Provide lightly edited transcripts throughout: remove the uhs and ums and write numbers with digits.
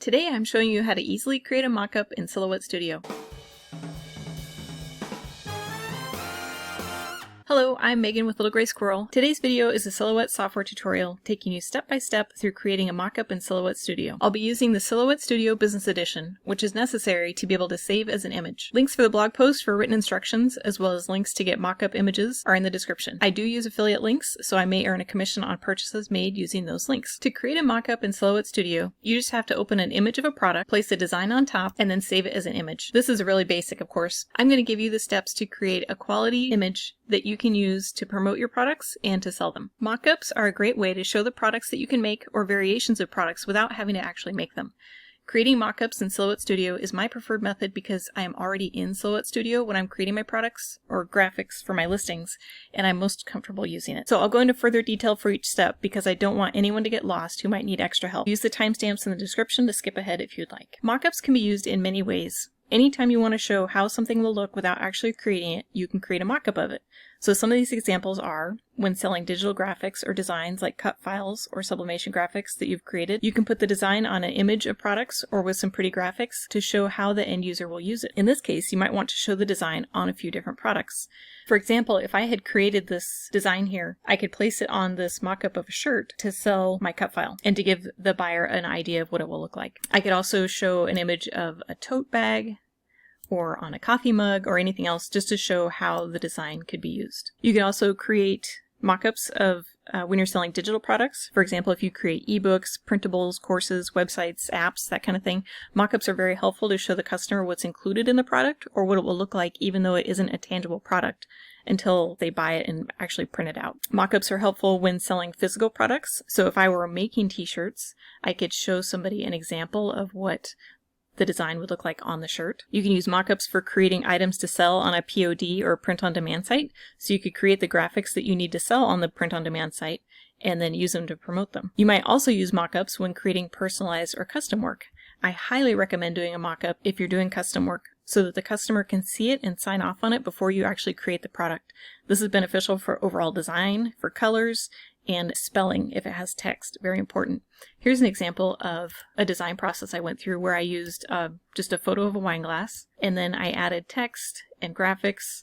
Today I'm showing you how to easily create a mockup in Silhouette Studio. Hello, I'm Megan with Little Gray Squirrel. Today's video is a Silhouette software tutorial taking you step by step through creating a mockup in Silhouette Studio. I'll be using the Silhouette Studio Business Edition, which is necessary to be able to save as an image. Links for the blog post for written instructions, as well as links to get mockup images, are in the description. I do use affiliate links, so I may earn a commission on purchases made using those links. To create a mockup in Silhouette Studio, you just have to open an image of a product, place the design on top, and then save it as an image. This is really basic, of course. I'm going to give you the steps to create a quality image that you can use to promote your products and to sell them. Mockups are a great way to show the products that you can make or variations of products without having to actually make them. Creating mockups in Silhouette Studio is my preferred method because I am already in Silhouette Studio when I'm creating my products or graphics for my listings, and I'm most comfortable using it. So I'll go into further detail for each step because I don't want anyone to get lost who might need extra help. Use the timestamps in the description to skip ahead if you'd like. Mockups can be used in many ways. Anytime you want to show how something will look without actually creating it, you can create a mockup of it. So some of these examples are when selling digital graphics or designs like cut files or sublimation graphics that you've created. You can put the design on an image of products or with some pretty graphics to show how the end user will use it. In this case, you might want to show the design on a few different products. For example, if I had created this design here, I could place it on this mockup of a shirt to sell my cut file and to give the buyer an idea of what it will look like. I could also show an image of a tote bag or on a coffee mug or anything else just to show how the design could be used. You can also create mockups of when you're selling digital products. For example, if you create ebooks, printables, courses, websites, apps, that kind of thing, mockups are very helpful to show the customer what's included in the product or what it will look like even though it isn't a tangible product until they buy it and actually print it out. Mockups are helpful when selling physical products. So if I were making t-shirts, I could show somebody an example of what the design would look like on the shirt. You can use mockups for creating items to sell on a POD or print-on-demand site. So you could create the graphics that you need to sell on the print-on-demand site and then use them to promote them. You might also use mockups when creating personalized or custom work. I highly recommend doing a mockup if you're doing custom work so that the customer can see it and sign off on it before you actually create the product. This is beneficial for overall design, for colors, and spelling if it has text. Very important. Here's an example of a design process I went through where I used just a photo of a wine glass, and then I added text and graphics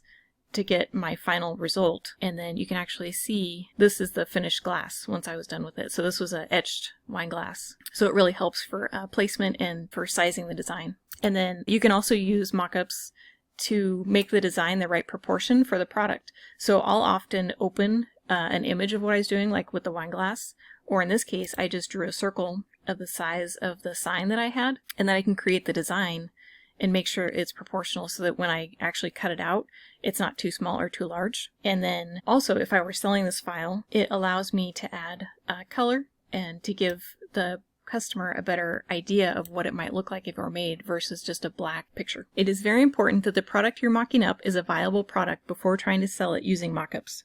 to get my final result. And then you can actually see this is the finished glass once I was done with it. So this was an etched wine glass. So it really helps for placement and for sizing the design. And then you can also use mockups to make the design the right proportion for the product. So I'll often open an image of what I was doing, like with the wine glass, or in this case, I just drew a circle of the size of the sign that I had, and then I can create the design and make sure it's proportional so that when I actually cut it out, it's not too small or too large. And then also, if I were selling this file, it allows me to add color and to give the customer a better idea of what it might look like if it were made versus just a black picture. It is very important that the product you're mocking up is a viable product before trying to sell it using mockups.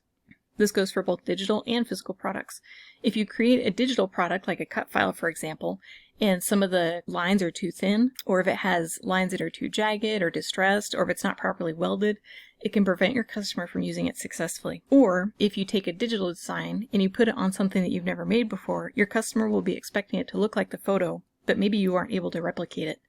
This goes for both digital and physical products. If you create a digital product, like a cut file, for example, and some of the lines are too thin, or if it has lines that are too jagged or distressed, or if it's not properly welded, it can prevent your customer from using it successfully. Or if you take a digital design and you put it on something that you've never made before, your customer will be expecting it to look like the photo, but maybe you aren't able to replicate it.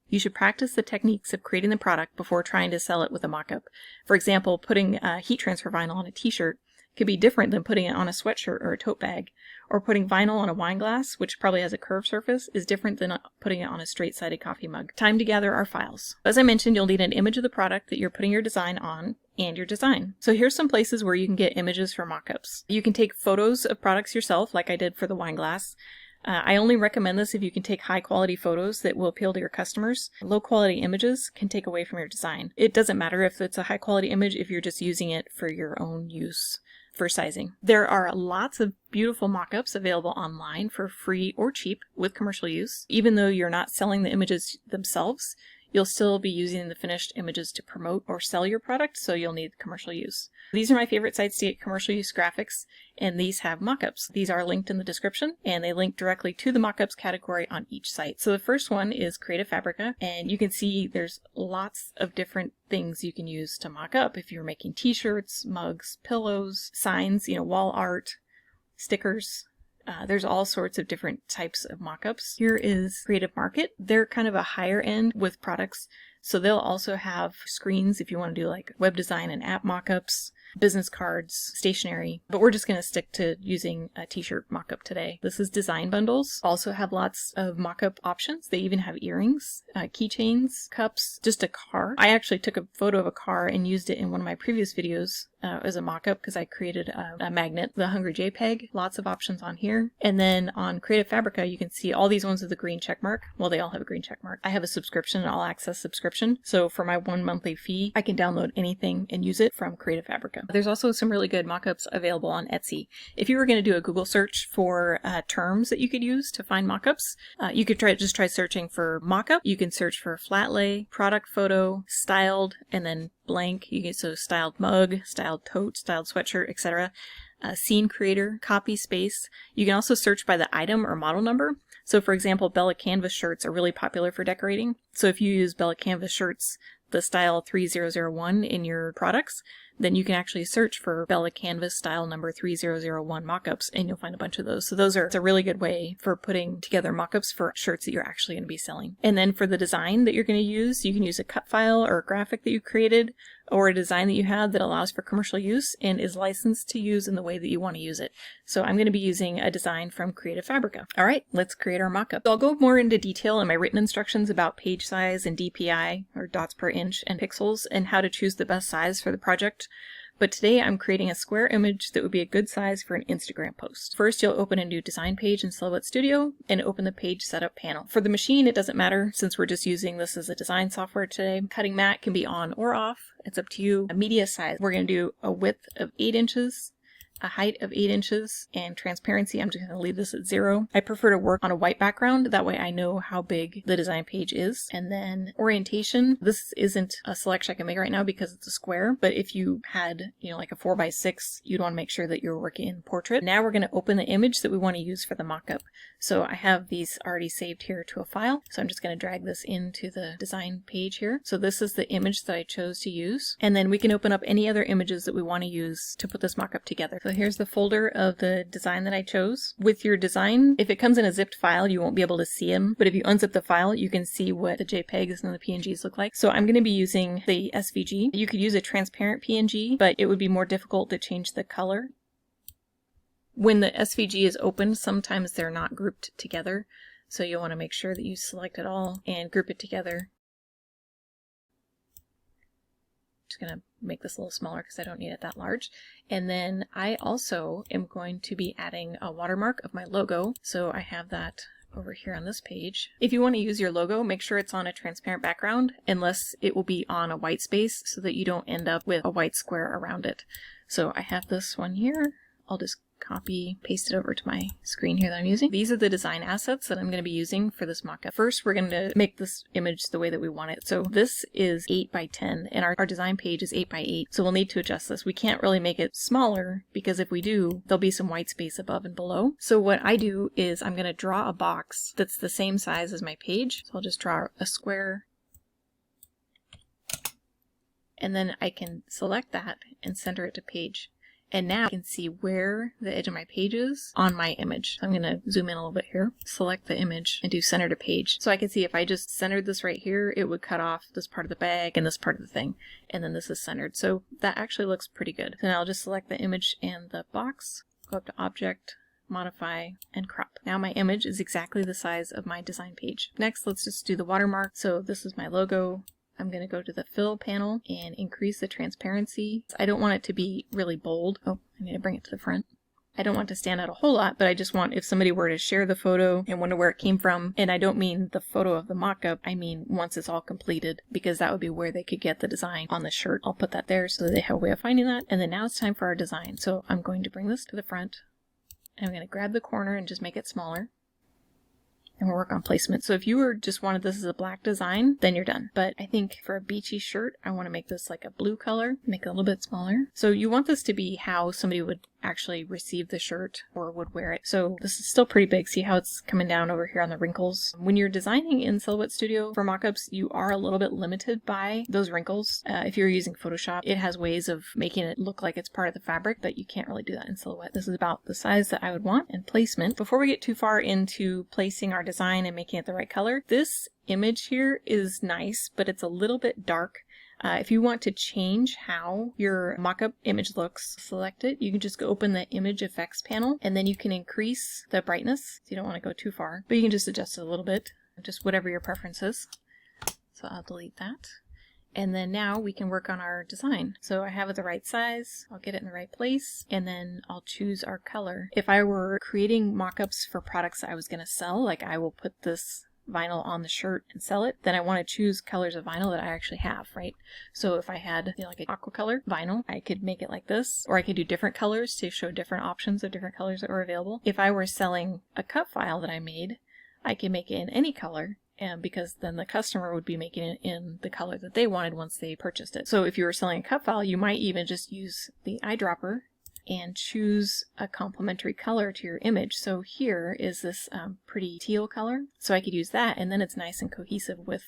You should practice the techniques of creating the product before trying to sell it with a mockup. For example, putting heat transfer vinyl on a t-shirt could be different than putting it on a sweatshirt or a tote bag, or putting vinyl on a wine glass, which probably has a curved surface, is different than putting it on a straight-sided coffee mug. Time to gather our files. As I mentioned, you'll need an image of the product that you're putting your design on and your design. So here's some places where you can get images for mockups. You can take photos of products yourself, like I did for the wine glass. I only recommend this if you can take high-quality photos that will appeal to your customers. Low-quality images can take away from your design. It doesn't matter if it's a high-quality image if you're just using it for your own use for sizing. There are lots of beautiful mockups available online for free or cheap with commercial use. Even though you're not selling the images themselves, you'll still be using the finished images to promote or sell your product, so you'll need commercial use. These are my favorite sites to get commercial use graphics, and these have mockups. These are linked in the description, and they link directly to the mockups category on each site. So the first one is Creative Fabrica, and you can see there's lots of different things you can use to mock up if you're making t-shirts, mugs, pillows, signs, wall art, stickers, There's all sorts of different types of mockups. Here is Creative Market. They're kind of a higher end with products. So they'll also have screens if you want to do like web design and app mockups, business cards, stationery, but we're just going to stick to using a t-shirt mockup today. This is Design Bundles. Also have lots of mockup options. They even have earrings, keychains, cups, just a car. I actually took a photo of a car and used it in one of my previous videos as a mockup because I created a magnet, the Hungry JPEG. Lots of options on here. And then on Creative Fabrica, you can see all these ones with a green check mark. Well, they all have a green check mark. I have a subscription, an all access subscription. So for my 1 monthly fee, I can download anything and use it from Creative Fabrica. There's also some really good mockups available on Etsy. If you were going to do a Google search for terms that you could use to find mockups, you could just try searching for mockup. You can search for flat lay, product photo, styled, and then blank. You get so styled mug, styled tote, styled sweatshirt, etc. Scene creator, copy space. You can also search by the item or model number. So for example, Bella Canvas shirts are really popular for decorating. So if you use Bella Canvas shirts, the style 3001 in your products, then you can actually search for Bella Canvas style number 3001 mockups and you'll find a bunch of those. So it's a really good way for putting together mockups for shirts that you're actually going to be selling. And then for the design that you're going to use, you can use a cut file or a graphic that you created or a design that you have that allows for commercial use and is licensed to use in the way that you want to use it. So I'm going to be using a design from Creative Fabrica. All right, let's create our mockup. So I'll go more into detail in my written instructions about page size and DPI, or dots per inch, and pixels, and how to choose the best size for the project. But today I'm creating a square image that would be a good size for an Instagram post. First, you'll open a new design page in Silhouette Studio and open the page setup panel. For the machine, it doesn't matter since we're just using this as a design software today. Cutting mat can be on or off. It's up to you. A media size, we're going to do a width of 8 inches. A height of 8 inches, and transparency, I'm just going to leave this at 0. I prefer to work on a white background, that way I know how big the design page is. And then orientation, this isn't a selection I can make right now because it's a square, but if you had, like a 4x6, you'd want to make sure that you're working in portrait. Now we're going to open the image that we want to use for the mockup. So I have these already saved here to a file, so I'm just going to drag this into the design page here. So this is the image that I chose to use, and then we can open up any other images that we want to use to put this mockup together. So here's the folder of the design that I chose. With your design, if it comes in a zipped file, you won't be able to see them, but if you unzip the file, you can see what the JPEGs and the PNGs look like. So I'm going to be using the SVG. You could use a transparent PNG, but it would be more difficult to change the color. When the SVG is opened, sometimes they're not grouped together, so you'll want to make sure that you select it all and group it together. Just going to make this a little smaller because I don't need it that large. And then I also am going to be adding a watermark of my logo. So I have that over here on this page. If you want to use your logo, make sure it's on a transparent background, unless it will be on a white space so that you don't end up with a white square around it. So I have this one here. I'll just copy, paste it over to my screen here that I'm using. These are the design assets that I'm going to be using for this mockup. First, we're going to make this image the way that we want it. So this is 8 by 10 and our design page is 8 by 8. So we'll need to adjust this. We can't really make it smaller because if we do, there'll be some white space above and below. So what I do is I'm going to draw a box that's the same size as my page. So I'll just draw a square. And then I can select that and center it to page. And now I can see where the edge of my page is on my image. So I'm going to zoom in a little bit here, select the image, and do center to page. So I can see if I just centered this right here, it would cut off this part of the bag and this part of the thing. And then this is centered. So that actually looks pretty good. So now I'll just select the image and the box, go up to Object, Modify, and Crop. Now my image is exactly the size of my design page. Next, let's just do the watermark. So this is my logo. I'm going to go to the fill panel and increase the transparency. I don't want it to be really bold. Oh, I need to bring it to the front. I don't want to stand out a whole lot, but I just want if somebody were to share the photo and wonder where it came from, and I don't mean the photo of the mock-up, I mean once it's all completed, because that would be where they could get the design on the shirt. I'll put that there so that they have a way of finding that. And then now it's time for our design. So I'm going to bring this to the front. And I'm going to grab the corner and just make it smaller. And we'll work on placement. So if you were just wanted this as a black design, then you're done. But I think for a beachy shirt, I want to make this like a blue color, make it a little bit smaller. So you want this to be how somebody would actually received the shirt or would wear it. So this is still pretty big. See how it's coming down over here on the wrinkles? When you're designing in Silhouette Studio for mockups, you are a little bit limited by those wrinkles. If you're using Photoshop, it has ways of making it look like it's part of the fabric, but you can't really do that in Silhouette. This is about the size that I would want and placement. Before we get too far into placing our design and making it the right color, this image here is nice, but it's a little bit dark. If you want to change how your mockup image looks, select it. You can just go open the image effects panel, and then you can increase the brightness. So you don't want to go too far, but you can just adjust it a little bit, just whatever your preference is. So I'll delete that. And then now we can work on our design. So I have it the right size, I'll get it in the right place, and then I'll choose our color. If I were creating mockups for products that I was going to sell, like I will put this vinyl on the shirt and sell it, then I want to choose colors of vinyl that I actually have, right? So if I had, like an aqua color vinyl, I could make it like this, or I could do different colors to show different options of different colors that were available. If I were selling a cut file that I made, I could make it in any color, and because then the customer would be making it in the color that they wanted once they purchased it. So if you were selling a cut file, you might even just use the eyedropper and choose a complementary color to your image. So here is this pretty teal color. So I could use that, and then it's nice and cohesive with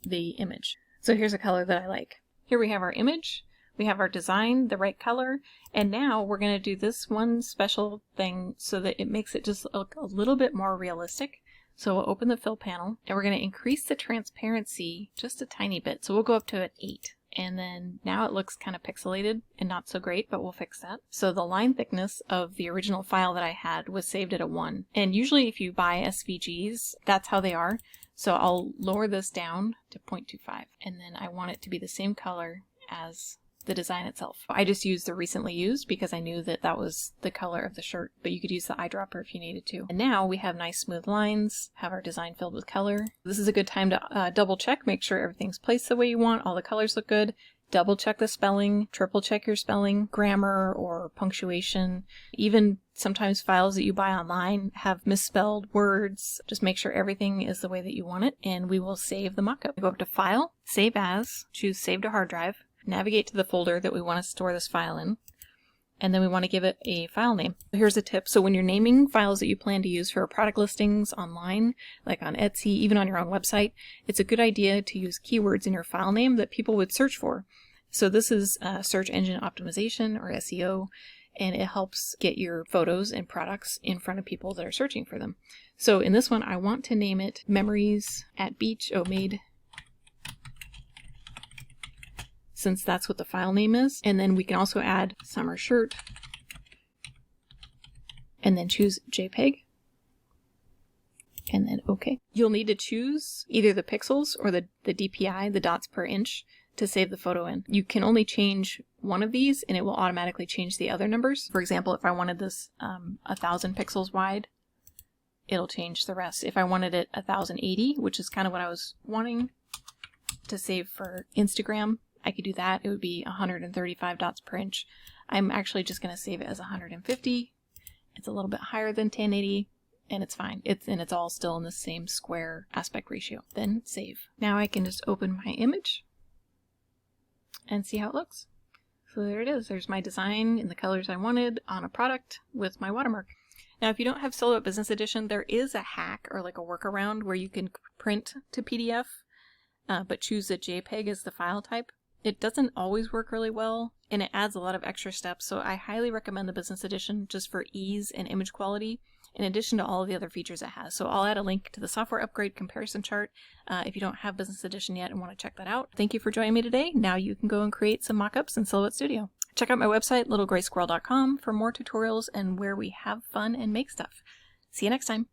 the image. So here's a color that I like. Here we have our image, we have our design, the right color, and now we're going to do this one special thing so that it makes it just look a little bit more realistic. So we'll open the fill panel, and we're going to increase the transparency just a tiny bit. So we'll go up to an 8. And then now it looks kind of pixelated and not so great, but we'll fix that. So the line thickness of the original file that I had was saved at a 1. And usually if you buy SVGs, that's how they are. So I'll lower this down to 0.25. And then I want it to be the same color as the design itself. I just used the recently used because I knew that that was the color of the shirt, but you could use the eyedropper if you needed to. And now we have nice smooth lines, have our design filled with color. This is a good time to double check, make sure everything's placed the way you want, all the colors look good. Double check the spelling, triple check your spelling, grammar or punctuation. Even sometimes files that you buy online have misspelled words. Just make sure everything is the way that you want it, and we will save the mockup. Go up to File, Save As, choose Save to Hard Drive. Navigate to the folder that we want to store this file in, and then we want to give it a file name. Here's a tip. So when you're naming files that you plan to use for product listings online, like on Etsy, even on your own website, it's a good idea to use keywords in your file name that people would search for. So this is search engine optimization, or SEO, and it helps get your photos and products in front of people that are searching for them. So in this one, I want to name it Memories at Beach Made, since that's what the file name is. And then we can also add summer shirt, and then choose JPEG, and then OK. You'll need to choose either the pixels or the DPI, the dots per inch, to save the photo in. You can only change one of these and it will automatically change the other numbers. For example, if I wanted this 1000 pixels wide, it'll change the rest. If I wanted it 1080, which is kind of what I was wanting to save for Instagram, I could do that. It would be 135 dots per inch. I'm actually just going to save it as 150. It's a little bit higher than 1080, and it's fine. It's all still in the same square aspect ratio. Then save. Now I can just open my image and see how it looks. So there it is. There's my design in the colors I wanted on a product with my watermark. Now if you don't have Silhouette Business Edition, there is a hack or like a workaround where you can print to PDF, but choose the JPEG as the file type. It doesn't always work really well, and it adds a lot of extra steps, so I highly recommend the Business Edition just for ease and image quality, in addition to all of the other features it has. So I'll add a link to the software upgrade comparison chart if you don't have Business Edition yet and want to check that out. Thank you for joining me today. Now you can go and create some mockups in Silhouette Studio. Check out my website, littlegraysquirrel.com, for more tutorials and where we have fun and make stuff. See you next time.